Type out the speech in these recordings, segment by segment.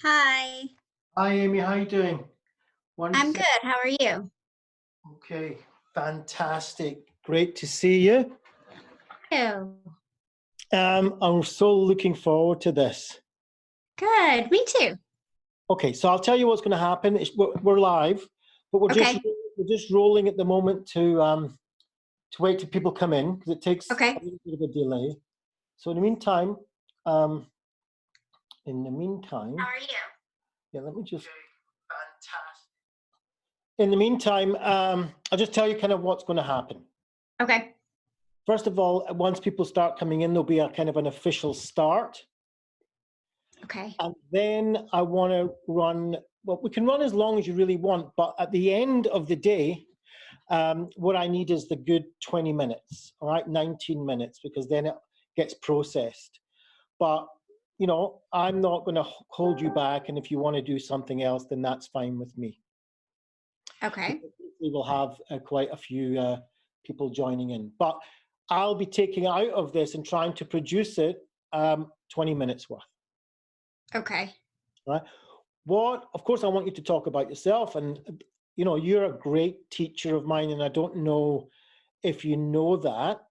Hi, Hi, Amy. How you doing? One I'm good. sec. How are you? Okay, fantastic. Great to see you. Ew. I'm so looking forward to this. Good. Me too. Okay, so I'll tell you what's going to happen. We're live, but Okay. we're just rolling at the moment to wait till people come in because it takes a Okay. little bit of a delay. So um, in the How meantime, are you? yeah, let me just. Fantastic. In the meantime, I'll just tell you kind of what's going to happen. Okay. First of all, once people start coming in, there'll be a kind of an official start. Okay. And then I want to run, well, we can run as long as you really want, but at the end of the day, what I need is the good 20 minutes, all right, 19 minutes, because then it gets processed. But, I'm not going to hold you back. And if you want to do something else, then that's fine with me. Okay. We will have quite a few people joining in. But I'll be taking out of this and trying to produce it 20 minutes worth. Okay. Right? Of course, I want you to talk about yourself. And, you're a great teacher of mine, and I don't know if you know that,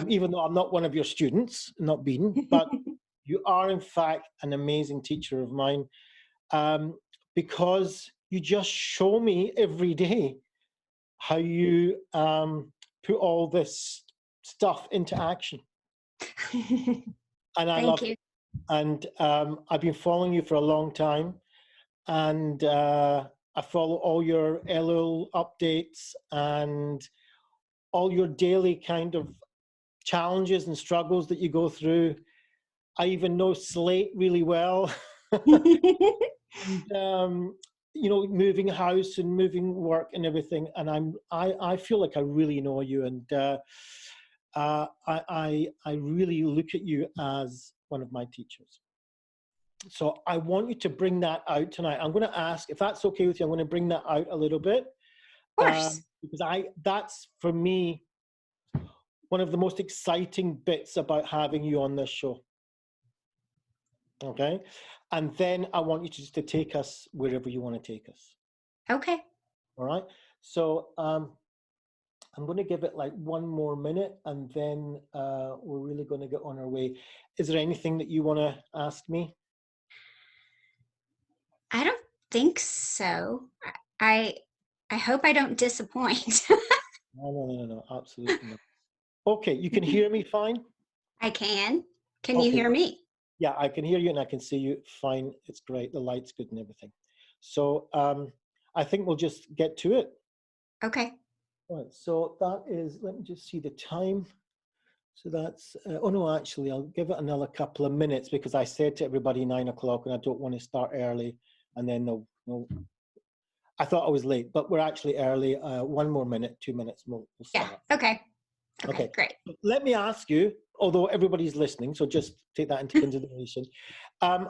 even though I'm not one of your students, not been, but you are, in fact, an amazing teacher of mine because you just show me every day how you put all this stuff into action. And I Thank love you. it. And I've been following you for a long time. And I follow all your LL updates and all your daily kind of challenges and struggles that you go through. I even know Slate really well. And moving house and moving work and everything, and I feel like I really know you, and I really look at you as one of my teachers. So I want you to bring that out tonight. I'm going to ask if that's okay with you. I'm going to bring that out a little bit Of course. because that's for me one of the most exciting bits about having you on this show. Okay. And then I want you just to take us wherever you want to take us. Okay. All right. So I'm going to give it like one more minute and then we're really going to get on our way. Is there anything that you want to ask me? I don't think so. I I hope I don't disappoint. No, absolutely not. Okay. You can hear me fine? I can. Can you Okay. hear me? Yeah, I can hear you and I can see you fine. It's great. The light's good and everything. So I think we'll just get to it. Okay. All right. So that is, let me just see the time. So that's, oh no, actually, I'll give it another couple of minutes because I said to everybody 9 o'clock and I don't want to start early and then I thought I was late, but we're actually early. One more minute, 2 minutes, we'll Yeah. start. Okay. Okay. Okay. Great. Let me ask you, although everybody's listening, so just take that into consideration.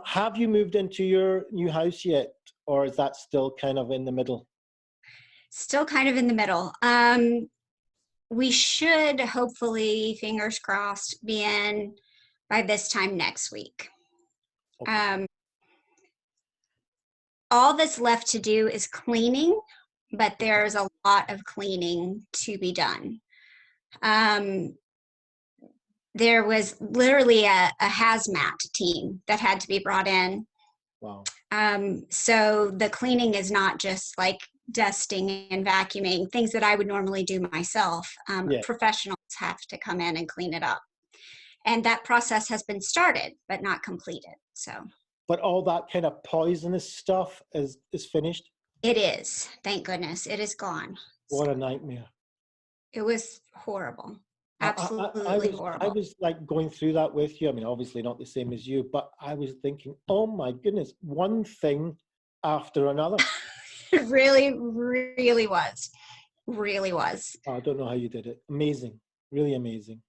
Have you moved into your new house yet, or is that still kind of in the middle? Still kind of in the middle. We should hopefully, fingers crossed, be in by this time next week. Okay. Um, all that's left to do is cleaning, but there's a lot of cleaning to be done. Um, there was literally a hazmat team that had to be brought in. Wow. So the cleaning is not just like dusting and vacuuming, things that I would normally do myself. Yeah. Professionals have to come in and clean it up. And that process has been started, but not completed. So But all that kind of poisonous stuff is finished. it is, thank goodness, it is gone. What a nightmare. It was horrible, I absolutely I horrible. was like going through that with you. I mean, obviously not the same as you, but I was thinking, oh my goodness, one thing after another. It really, really was. Really was. I don't know how you did it. Amazing, really amazing.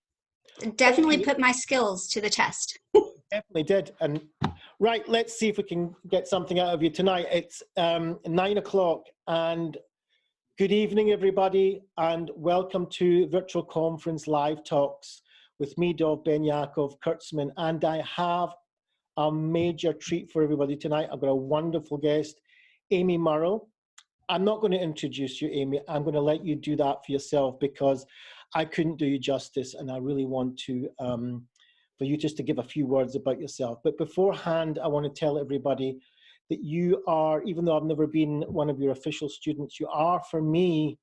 Definitely Okay, put my skills to the test. definitely did. And right, let's see if we can get something out of you tonight. It's 9 o'clock, and good evening, everybody, and welcome to Virtual Conference Live Talks with me, Dov Benyaacov-Kurtzman, and I have a major treat for everybody tonight. I've got a wonderful guest, Amy Murrell. I'm not going to introduce you, Amy. I'm going to let you do that for yourself because I couldn't do you justice, and I really want to for you just to give a few words about yourself. But beforehand, I want to tell everybody that you are, even though I've never been one of your official students, you are, for me,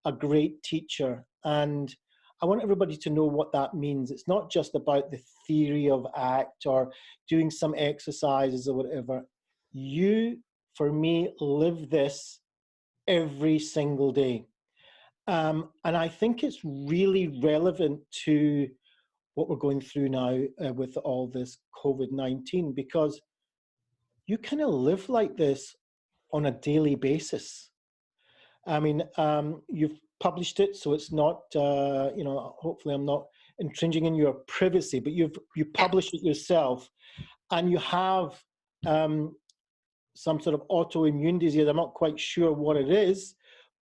a great teacher. And I want everybody to know what that means. It's not just about the theory of ACT or doing some exercises or whatever. You, for me, live this every single day. And I think it's really relevant to what we're going through now with all this COVID-19, because you kind of live like this on a daily basis. I mean, you've published it, so it's not, you know, hopefully I'm not infringing in your privacy, but you published it yourself, and you have some sort of autoimmune disease. I'm not quite sure what it is,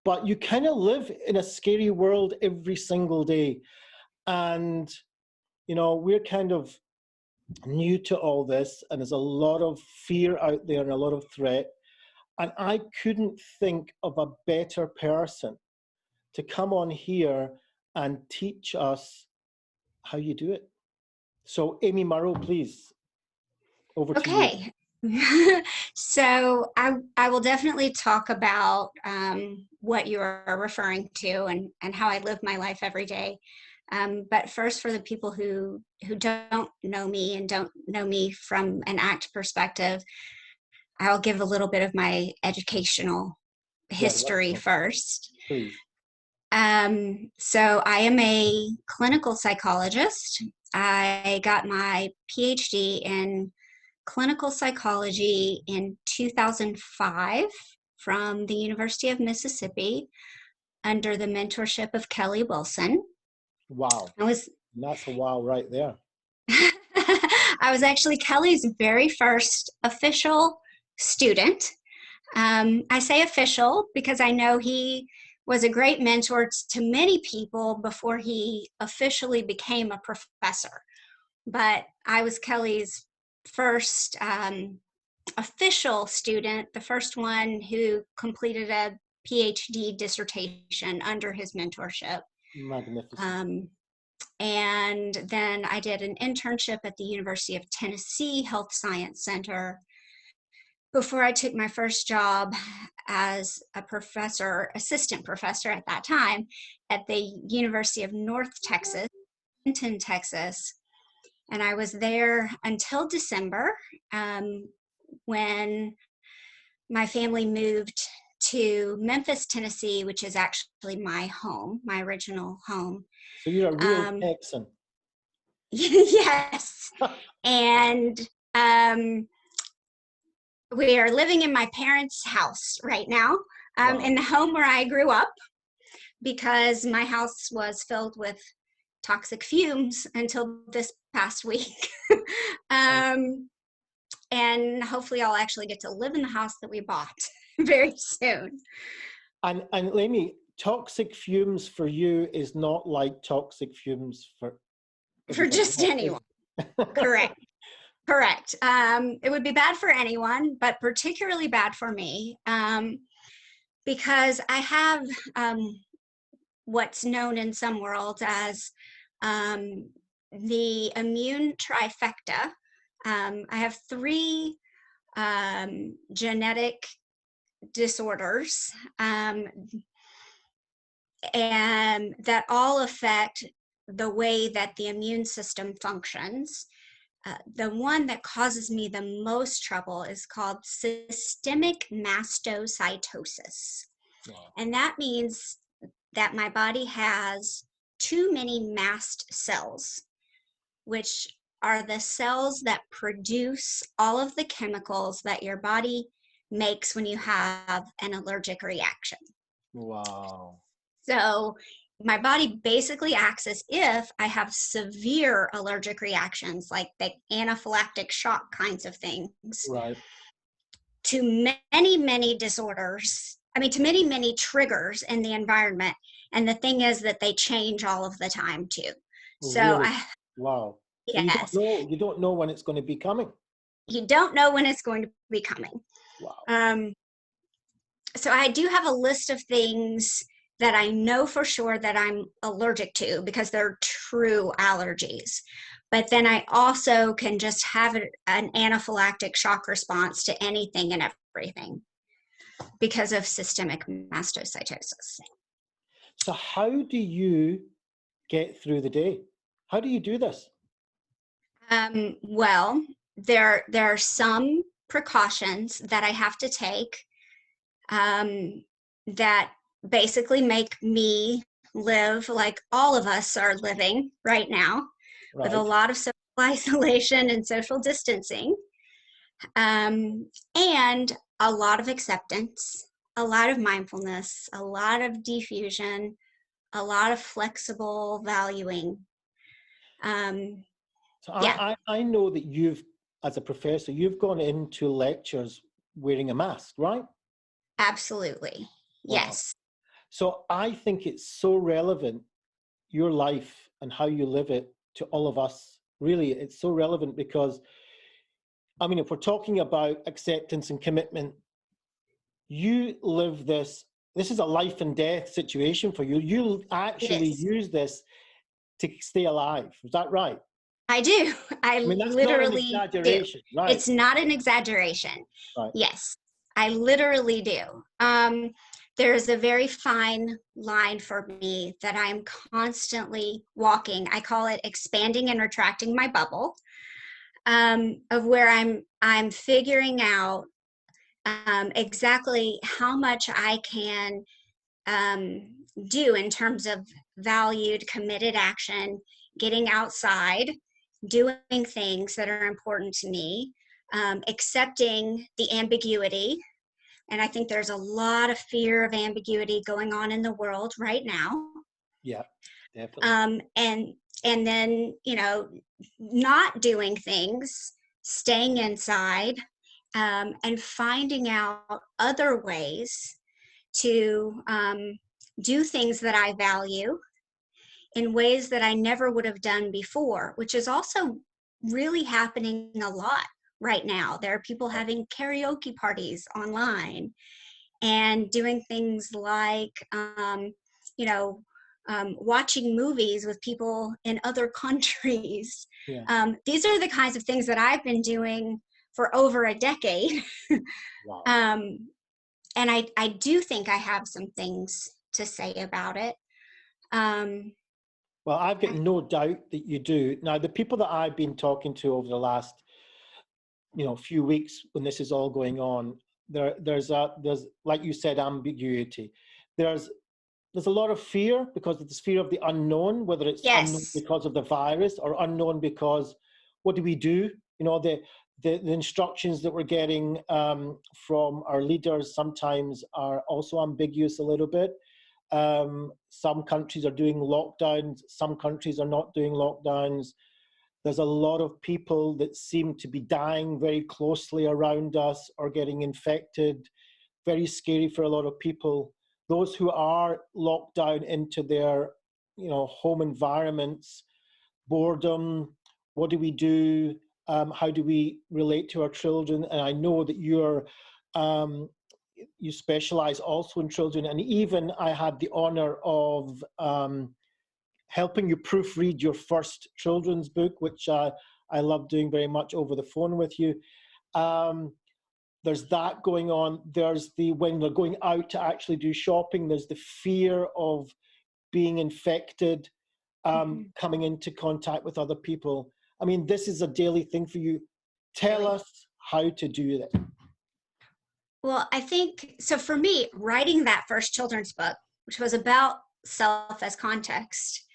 but you kind of live in a scary world every single day. And, you know, we're kind of new to all this, and there's a lot of fear out there and a lot of threat. And I couldn't think of a better person to come on here and teach us how you do it. So Amy Murrell, please, over to you. Okay. So I will definitely talk about what you are referring to and how I live my life every day. But first, for the people who don't know me and don't know me from an ACT perspective, I'll give a little bit of my educational history first. Please. So I am a clinical psychologist. I got my PhD in clinical psychology in 2005 from the University of Mississippi under the mentorship of Kelly Wilson. Wow. That's a wow right there. I was actually Kelly's very first official student. I say official because I know he was a great mentor to many people before he officially became a professor. But I was Kelly's first official student, the first one who completed a PhD dissertation under his mentorship. Magnificent. And then I did an internship at the University of Tennessee Health Science Center before I took my first job as a professor, assistant professor at that time, at the University of North Texas, Denton, Texas. And I was there until December, when my family moved to Memphis, Tennessee, which is actually my home, my original home. So you're a real Texan. Yes. And we are living in my parents' house right now, Wow. in the home where I grew up, because my house was filled with toxic fumes until this past week. And hopefully I'll actually get to live in the house that we bought very soon. And Amy, toxic fumes for you is not like toxic fumes for just anyone. Correct. Correct. It would be bad for anyone, but particularly bad for me, because I have what's known in some worlds as the immune trifecta. I have 3 genetic disorders, and that all affect the way that the immune system functions. The one that causes me the most trouble is called systemic mastocytosis. Wow. And that means that my body has too many mast cells, which are the cells that produce all of the chemicals that your body makes when you have an allergic reaction. Wow. So my body basically acts as if I have severe allergic reactions, like the anaphylactic shock kinds of things, right, to many, many disorders. I mean, to many, many triggers in the environment. And the thing is that they change all of the time too. So really? Wow. So yes. you don't know when it's going to be coming. you don't know when it's going to be coming. Wow. So I do have a list of things that I know for sure that I'm allergic to because they're true allergies. But then I also can just have an anaphylactic shock response to anything and everything because of systemic mastocytosis. So how do you get through the day? How do you do this? Well, there are some precautions that I have to take that basically make me live like all of us are living right now, with a Right. lot of social isolation and social distancing, and a lot of acceptance, a lot of mindfulness, a lot of diffusion, a lot of flexible valuing. Um, So yeah, I know that you've, as a professor, you've gone into lectures wearing a mask, right? absolutely. Wow. Yes. So I think it's so relevant, your life and how you live it, to all of us. Really, it's so relevant because, I mean, if we're talking about acceptance and commitment, you live this. This is a life and death situation for you. You It actually is. use this to stay alive. Is that right? I do. I I mean, that's not an literally do. exaggeration, right? It's not an exaggeration. Right. Yes, I literally do. There's a very fine line for me that I'm constantly walking. I call it expanding and retracting my bubble, of where I'm figuring out exactly how much I can do in terms of valued, committed action, getting outside, doing things that are important to me, accepting the ambiguity. And I think there's a lot of fear of ambiguity going on in the world right now. Yeah, definitely. And then, not doing things, staying inside, and finding out other ways to do things that I value in ways that I never would have done before, which is also really happening a lot right now. There are people having karaoke parties online and doing things like, watching movies with people in other countries. Yeah. These are the kinds of things that I've been doing for over a decade. Wow. um, and I do think I have some things to say about it. Um, Well, I've got I, no doubt that you do. Now, the people that I've been talking to over the last, few weeks when this is all going on, there's like you said, ambiguity. There's there's a lot of fear because of this fear of the unknown, whether it's unknown yes, because of the virus or unknown because what do we do? The instructions that we're getting from our leaders sometimes are also ambiguous a little bit. Some countries are doing lockdowns, some countries are not doing lockdowns. There's a lot of people that seem to be dying very closely around us or getting infected. Very scary for a lot of people. Those who are locked down into their, home environments, boredom, what do we do? How do we relate to our children? And I know that you specialize also in children. And even I had the honor of helping you proofread your first children's book, which I love doing very much over the phone with you. There's that going on. There's when they're going out to actually do shopping, there's the fear of being infected, mm-hmm. coming into contact with other people. I mean, this is a daily thing for you. Tell Really. us how to do that. Well, I think so. For me, writing that first children's book, which was about self as context,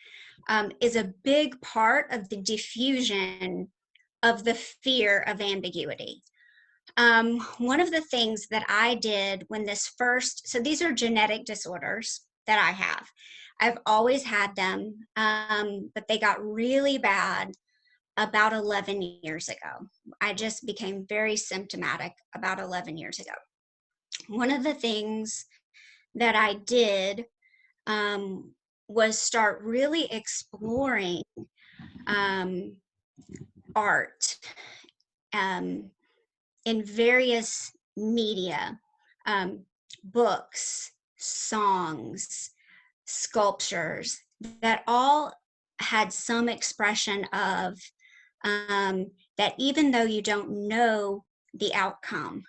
is a big part of the diffusion of the fear of ambiguity. One of the things that I did when so these are genetic disorders that I have. I've always had them, but they got really bad about 11 years ago. I just became very symptomatic about 11 years ago. One of the things that I did was start really exploring art, in various media, books, songs, sculptures, that all had some expression of that even though you don't know the outcome,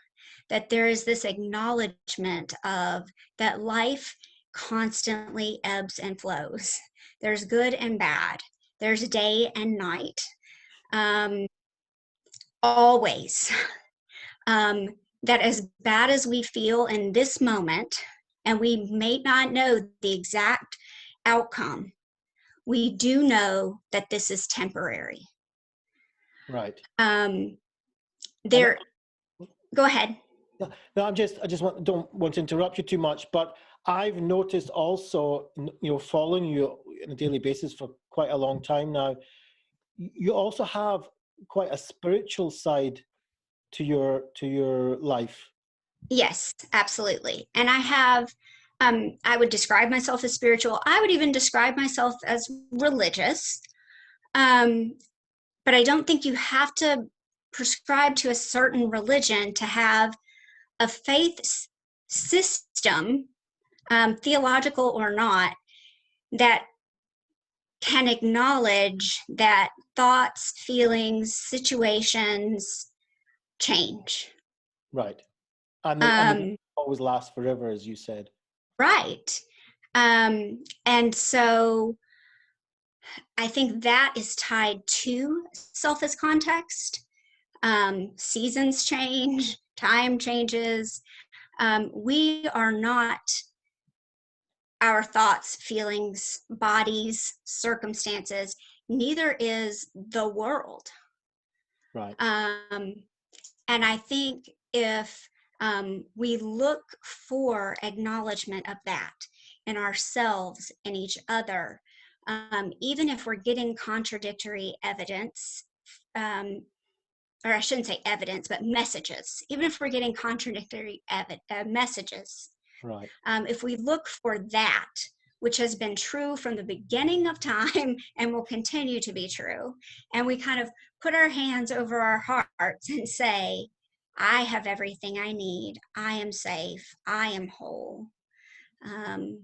that there is this acknowledgement of that life constantly ebbs and flows. There's good and bad. There's day and night. Always. That as bad as we feel in this moment, and we may not know the exact outcome, we do know that this is temporary. Right. There, go ahead. No, I just don't want to interrupt you too much, but I've noticed also, following you on a daily basis for quite a long time now, you also have quite a spiritual side to your life. Yes, absolutely. And I have, I would describe myself as spiritual. I would even describe myself as religious. But I don't think you have to prescribe to a certain religion to have a faith system, theological or not, that can acknowledge that thoughts, feelings, situations change. Right. And they always last forever, as you said. Right. And so I think that is tied to self as context. Seasons change, time changes. We are not our thoughts, feelings, bodies, circumstances. Neither is the world. Right. And I think if we look for acknowledgement of that in ourselves and each other, even if we're getting contradictory evidence, or I shouldn't say evidence, but messages, even if we're getting contradictory messages, right. If we look for that, which has been true from the beginning of time and will continue to be true, and we kind of put our hands over our hearts and say, I have everything I need. I am safe. I am whole. I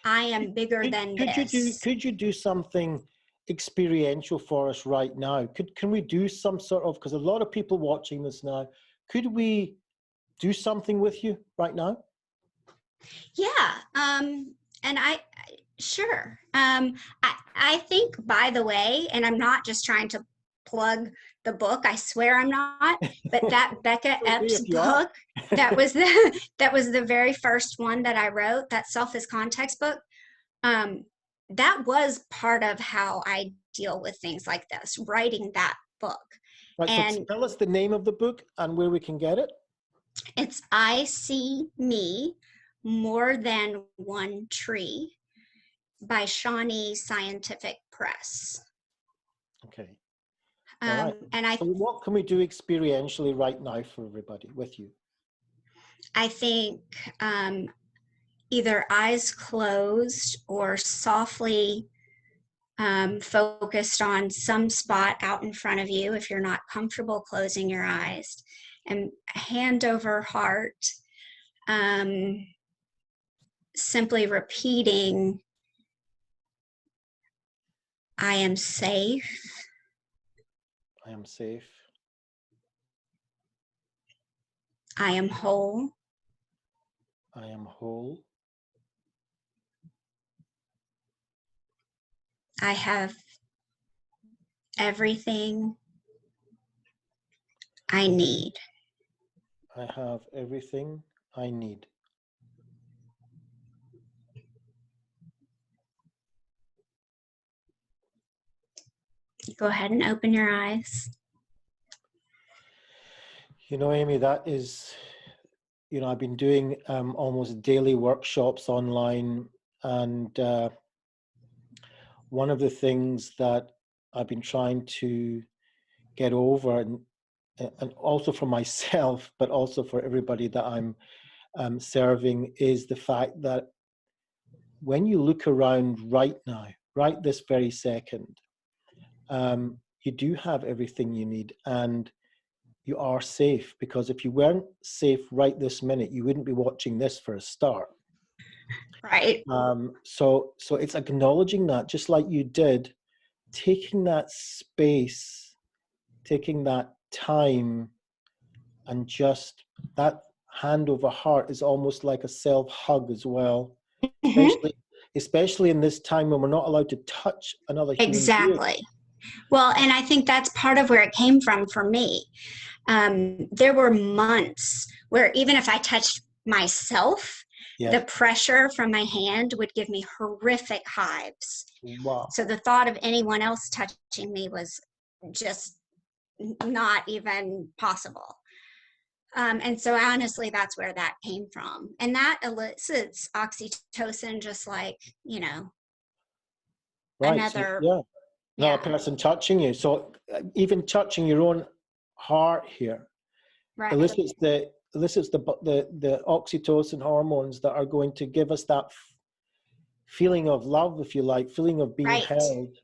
am bigger than this. Could you do something experiential for us right now? Can we do some sort of, because a lot of people watching this now, could we do something with you right now? Yeah. And sure. I think, by the way, and I'm not just trying to plug the book, I swear I'm not, but that Becca Epps book, that was the very first one that I wrote, that Self as Context book. That was part of how I deal with things like this, writing that book. Right, and so tell us the name of the book and where we can get it. It's I See Me More Than One Tree by Shawnee Scientific Press. Okay. All right. And so what can we do experientially right now for everybody with you? I think either eyes closed or softly focused on some spot out in front of you if you're not comfortable closing your eyes, and hand over heart, simply repeating, I am safe. I am safe. I am whole. I am whole. I have everything I need. I have everything I need. Go ahead and open your eyes. You know, Amy, that is, I've been doing almost daily workshops online, and one of the things that I've been trying to get over, and also for myself, but also for everybody that I'm serving, is the fact that when you look around right now, right this very second, you do have everything you need. And you are safe, because if you weren't safe right this minute, you wouldn't be watching this for a start. Right. So it's acknowledging that, just like you did, taking that space, taking that time, and just that hand over heart is almost like a self hug as well, Mhm. especially in this time when we're not allowed to touch another human being. Exactly. Well, and I think that's part of where it came from for me. There were months where even if I touched myself, Yes. the pressure from my hand would give me horrific hives. Wow. So the thought of anyone else touching me was just not even possible. And so honestly, that's where that came from. And that elicits oxytocin, just like, Right. So another, yeah, another yeah, person touching you. So even touching your own heart here right, elicits the oxytocin hormones that are going to give us that feeling of love, if you like, feeling of being right, held,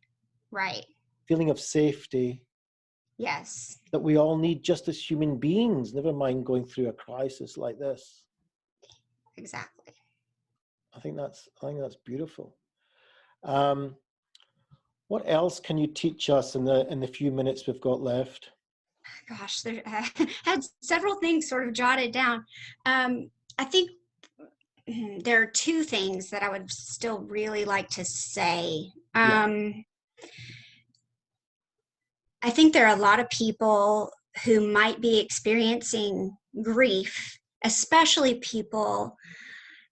right. feeling of safety Yes, that we all need just as human beings, never mind going through a crisis like this. exactly. I think that's beautiful. Um, what else can you teach us in the few minutes we've got left? Gosh, there had several things sort of jotted down. I think there are two things that I would still really like to say. Yeah, I think there are a lot of people who might be experiencing grief, especially people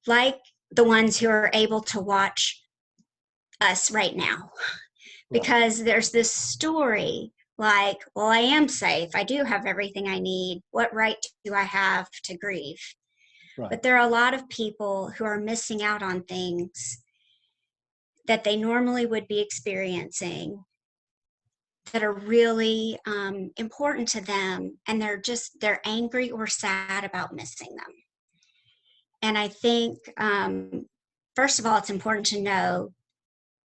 like the ones who are able to watch us right now, right, because there's this story like, well, I am safe. I do have everything I need. What right do I have to grieve? right. But there are a lot of people who are missing out on things that they normally would be experiencing that are really important to them, and they're angry or sad about missing them. And I think first of all, it's important to know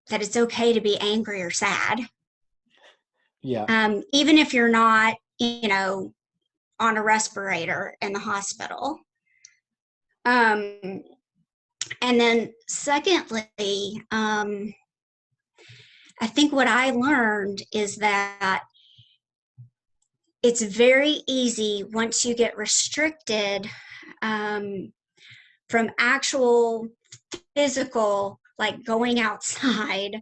that it's okay to be angry or sad, Yeah, even if you're not on a respirator in the hospital. um, and then secondly, I think what I learned is that it's very easy once you get restricted um, from actual physical, like going outside,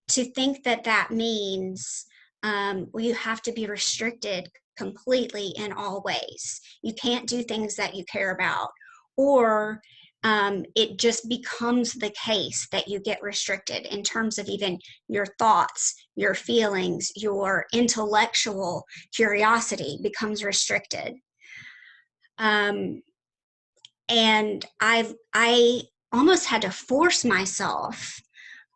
to think that that means well, you have to be restricted completely in all ways. You can't do things that you care about, or it just becomes the case that you get restricted in terms of even your thoughts, your feelings, your intellectual curiosity becomes restricted. Um, and I almost had to force myself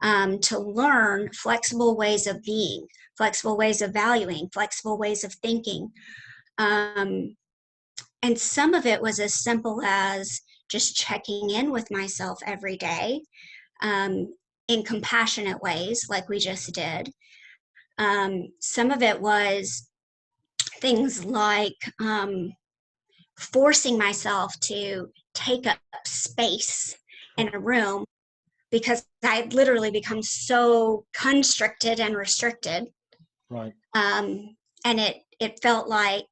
to learn flexible ways of being, flexible ways of valuing, flexible ways of thinking. Um, and some of it was as simple as just checking in with myself every day um, in compassionate ways, like we just did. Some of it was things like forcing myself to take up space in a room because I had literally become so constricted and restricted. right. Um, and it felt like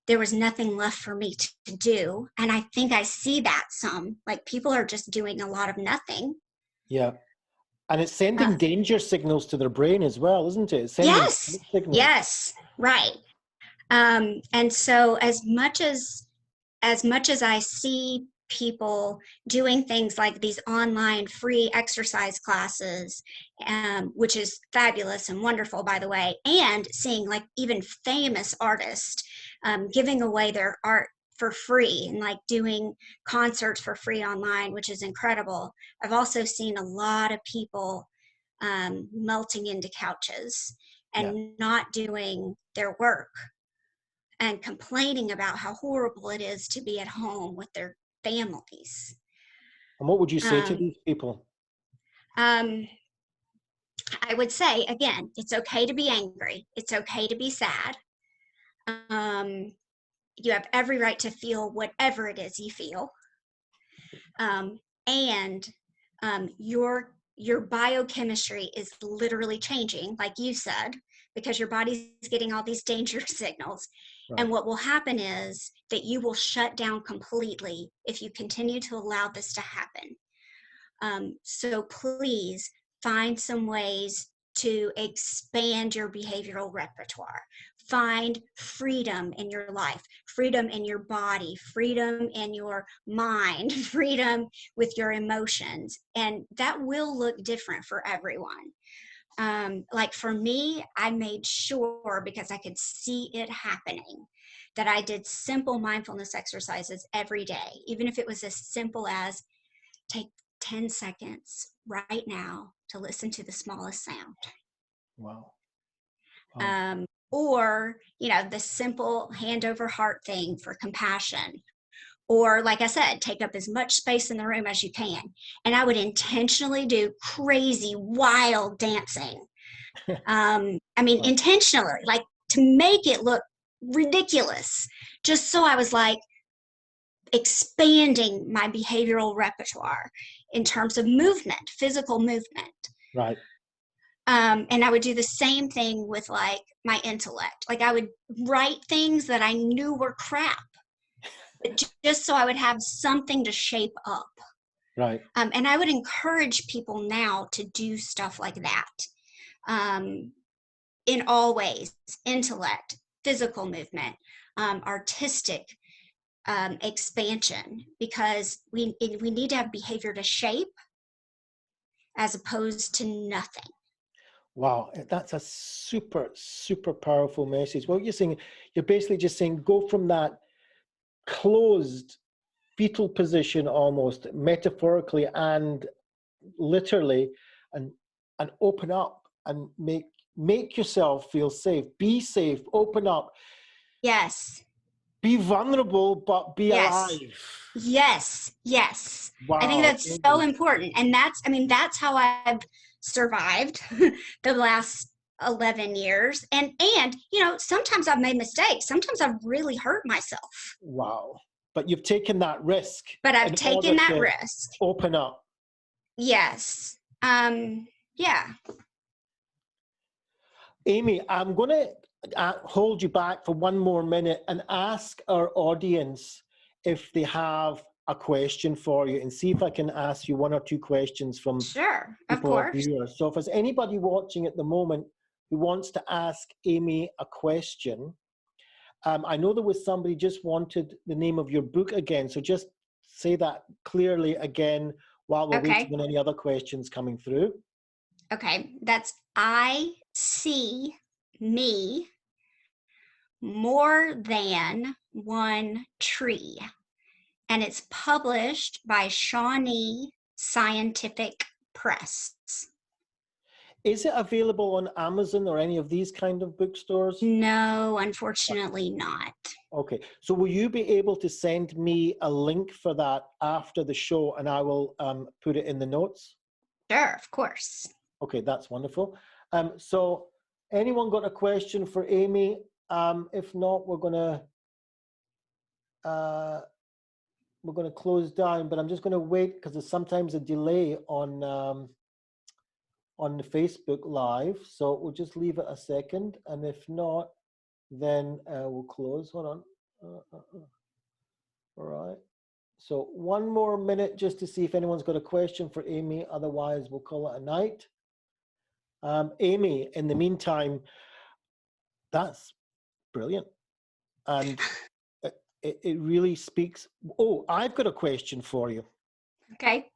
there was nothing left for me to do. And I think I see that some, like people are just doing a lot of nothing. Yeah. And it's Uh, sending danger signals to their brain as well, isn't it? It's sending yes, signals. yes, right. And so as much as I see people doing things like these online free exercise classes, which is fabulous and wonderful, by the way, and seeing like even famous artists giving away their art for free and like doing concerts for free online, which is incredible. I've also seen a lot of people melting into couches Yeah. and not doing their work and complaining about how horrible it is to be at home with their families. And what would you say to Um, these people? um, I would say, again, it's okay to be angry. It's okay to be sad. Um, you have every right to feel whatever it is you feel. And your biochemistry is literally changing, like you said, because your body's getting all these danger signals. Right. And what will happen is that you will shut down completely if you continue to allow this to happen. So please find some ways to expand your behavioral repertoire. Find freedom in your life, freedom in your body, freedom in your mind, freedom with your emotions. And that will look different for everyone. Like for me, I made sure, because I could see it happening, that I did simple mindfulness exercises every day, even if it was as simple as take 10 seconds right now to listen to the smallest sound. Wow. Wow. Or, the simple hand over heart thing for compassion. Or, like I said, take up as much space in the room as you can. And I would intentionally do crazy, wild dancing. Wow. Intentionally, like to make it look ridiculous, just so I was like expanding my behavioral repertoire in terms of movement, physical movement. Right. And I would do the same thing with like my intellect. Like I would write things that I knew were crap, but just so I would have something to shape up. Right. And I would encourage people now to do stuff like that, in all ways: intellect, physical movement, artistic expansion, because we need to have behavior to shape as opposed to nothing. Wow, that's a super, super powerful message. What you're saying, you're basically just saying go from that closed fetal position, almost metaphorically and literally, and open up and make yourself feel safe, open up. Yes. Be vulnerable, but be Yes. alive. Yes. Yes. I think Wow. that's so important. And that's how I've survived the last 11 years. And, sometimes I've made mistakes. Sometimes I've really hurt myself. Wow. But you've taken that risk But I've in taken order that to risk. open up. Yes. Yeah. Amy, I'm going to hold you back for one more minute and ask our audience if they have a question for you, and see if I can ask you one or two questions from Sure. Of people or course. viewers. So if there's anybody watching at the moment who wants to ask Amy a question, I know there was somebody just wanted the name of your book again. So just say that clearly again while we're waiting on any other questions coming through. Okay. That's I See Me More Than One Tree. And it's published by Shawnee Scientific Press. Is it available on Amazon or any of these kind of bookstores? No, unfortunately not. Okay, so will you be able to send me a link for that after the show, and I will put it in the notes? Sure, of course. Okay, that's wonderful. So anyone got a question for Amy? If not, we're gonna close down, but I'm just gonna wait because there's sometimes a delay on the Facebook Live. So we'll just leave it a second, and if not, then we'll close. Hold on. All right. So one more minute just to see if anyone's got a question for Amy. Otherwise, we'll call it a night. Amy, in the meantime, that's brilliant. And it really speaks. Oh, I've got a question for you. Okay.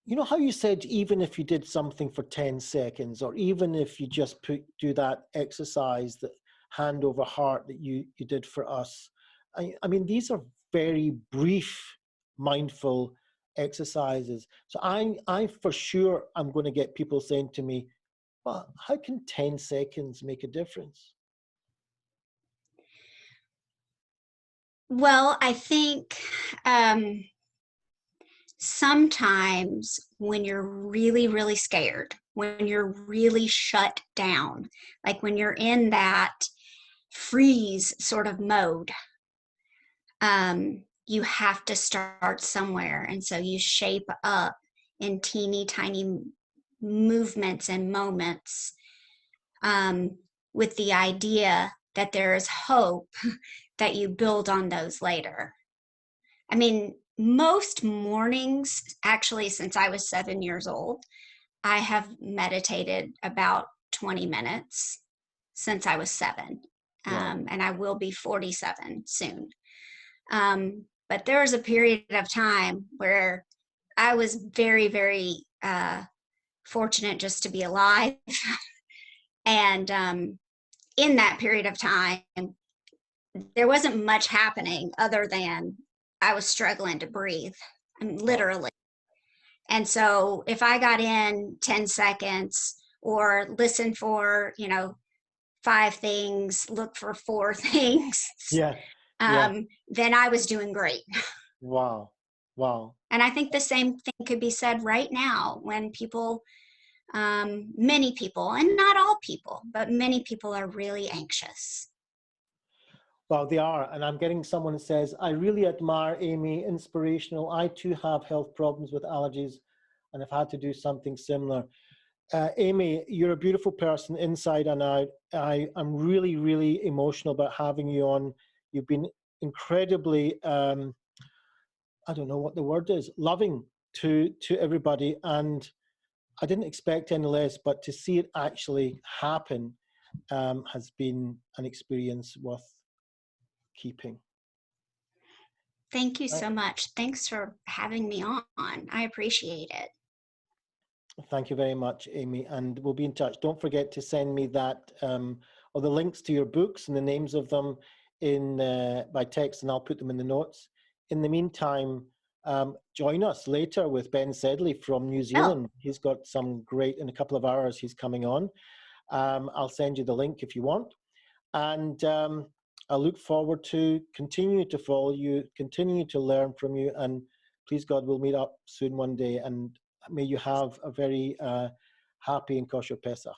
You know how you said even if you did something for 10 seconds, or even if you just do that exercise, that hand over heart that you did for us. I mean, these are very brief, mindful exercises. So I for sure I'm going to get people saying to me, well, how can 10 seconds make a difference? Well, I think sometimes when you're really, really scared, when you're really shut down, like when you're in that freeze sort of mode, you have to start somewhere. And so you shape up in teeny tiny movements and moments, with the idea that there is hope that you build on those later. I mean, most mornings, actually, since I was 7 years old, I have meditated about 20 minutes since I was 7. Wow. And I will be 47 soon. But there was a period of time where I was very, very fortunate just to be alive. And in that period of time, there wasn't much happening other than I was struggling to breathe, I mean, literally. And so if I got in 10 seconds or listen for, 5 things, look for 4 things, Yeah. Yeah. then I was doing great. Wow. Wow. And I think the same thing could be said right now when people, many people, and not all people, but many people are really anxious. Well, they are. And I'm getting someone that says, I really admire Amy, inspirational. I too have health problems with allergies and have had to do something similar. Amy, you're a beautiful person inside and out. I'm really, really emotional about having you on. You've been incredibly, I don't know what the word is, loving to everybody. And I didn't expect any less, but to see it actually happen has been an experience worth keeping. Thank you so much. Thanks for having me on. I appreciate it. Thank you very much, Amy, and we'll be in touch. Don't forget to send me that or the links to your books and the names of them in by text, and I'll put them in the notes. In the meantime, join us later with Ben Sedley from New Zealand. He's got some great, in a couple of hours, he's coming on. I'll send you the link if you want. And I look forward to continue to follow you, continue to learn from you, and please God, we'll meet up soon one day, and may you have a very happy and kosher Pesach.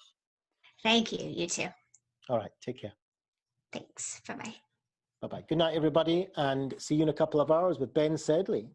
Thank you. You too. All right, take care. Thanks. Bye-bye. Bye-bye. Good night, everybody, and see you in a couple of hours with Ben Sedley.